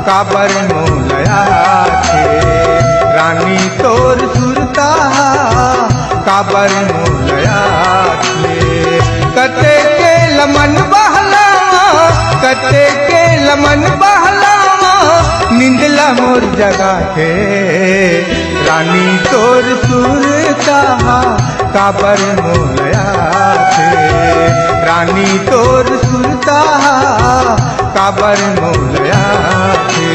काबर मोलया थे। रानी तोर सुरता काबर मोलया थे। कते के लमन बहलावा कते के लमन बहलावा निंदला मोर जगा थे। रानी तोर सुरता काबर मोलया थे। रानी तोर सुरता काबर मोलया थे।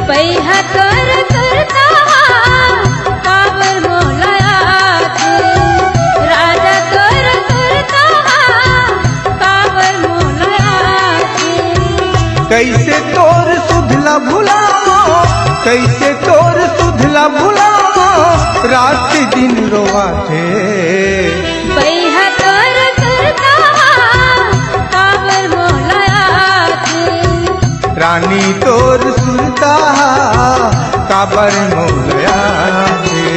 पैहा तोर सुरता काबर मोलया थे। राजा तोर सुरता काबर मोलया थे। कैसे तोर सुधला भुलाओ कैसे तोर सुधला भुलाओ रात दिन रोवा थे। पैहा तोर सुरता काबर मोलया थे। रानी तोर सुरता काबर मोलया थे।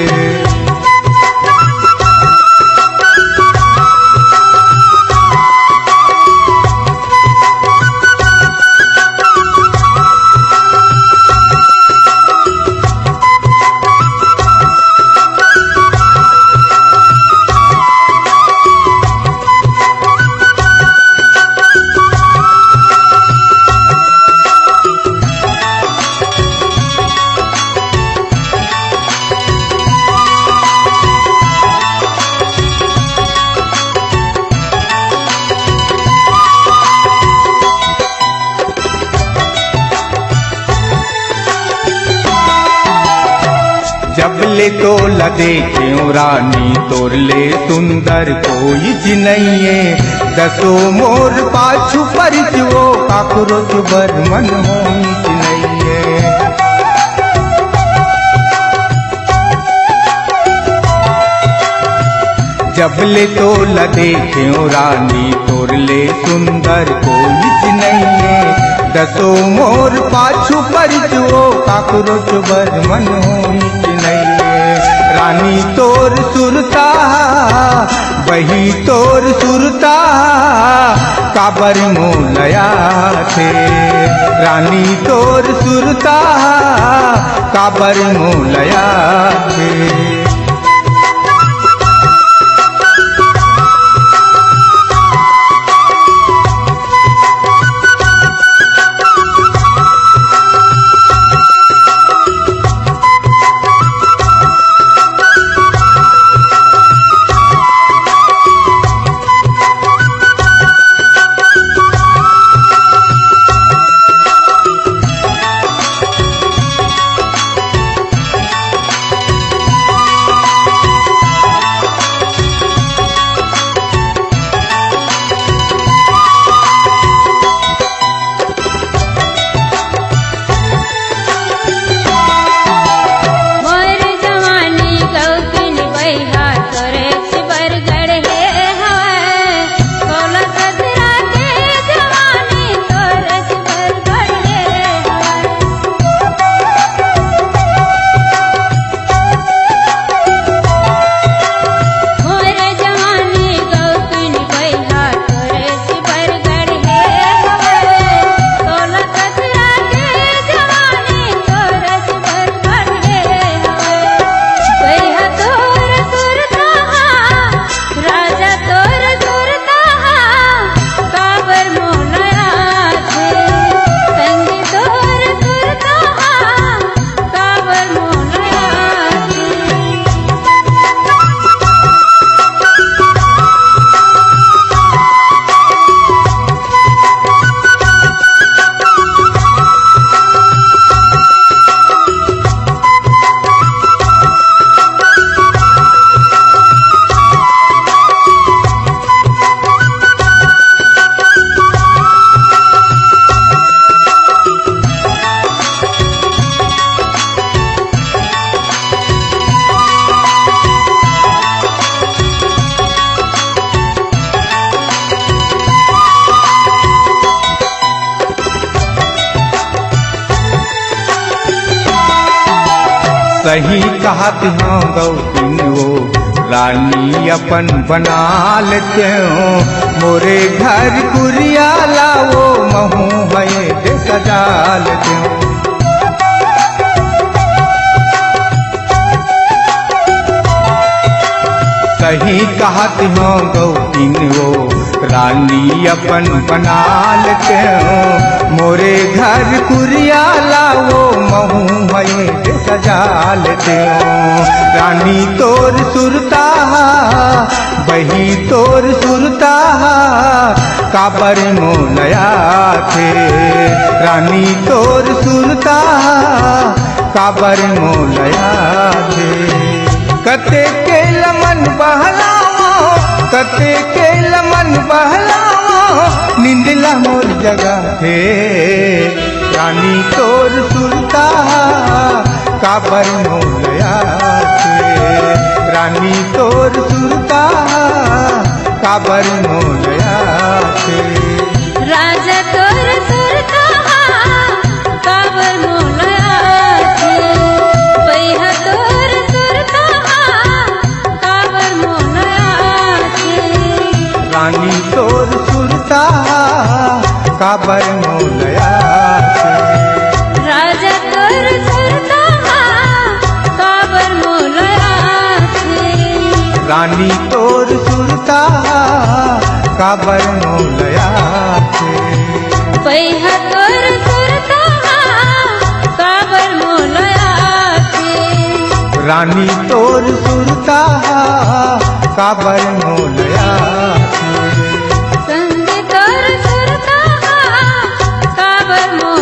जब ले तो लदे क्यों रानी तोर ले सुंदर कोई जिनइये। दसो मोर पाछू पर जो काकरो जुबर मन होई जिनइये। जब ले तो लदे क्यों रानी तोर ले सुंदर कोई जिनइये। दसो मोर पाछू पर जो काकरो जुबर मन होई जिनइये। रानी तोर सुरता वही तोर सुरता काबर मोलया थे। रानी तोर सुरता काबर मोलया थे। सही कहत हाँ गौतिन वो रानी अपन बना लेते हो। मोरे घर कुरिया लाओ महू है सजा लेते हो। बही कहत हो गौतीन वो रानी अपन बना लेते हो मोरे घर कुरिया लाओ महू भये सजा लेते हो रानी तोर सुरता बही तोर सुरता काबर मोलया थे रानी तोर सुरता काबर मोलया थे कते के लमन बहलाओ कते के लमन बहलाओ निंदला मोर जगा थे रानी तोर सुरता काबर मोलया थे रानी तोर सुरता काबर मोलया थे राजा तोर सुरता काबर मोलया थे बैहा तोर सुरता काबर मोलया थे रानी तोर सुरता काबर मोलया थे राजा तोर सुरता काबर मोलया थे रानी तोर सुरता काबर मोलया थे बैहा तोर सुरता काबर मोलया थे रानी तोर सुरता काबर मोलया थे संग तोर सुरता काबर मोलया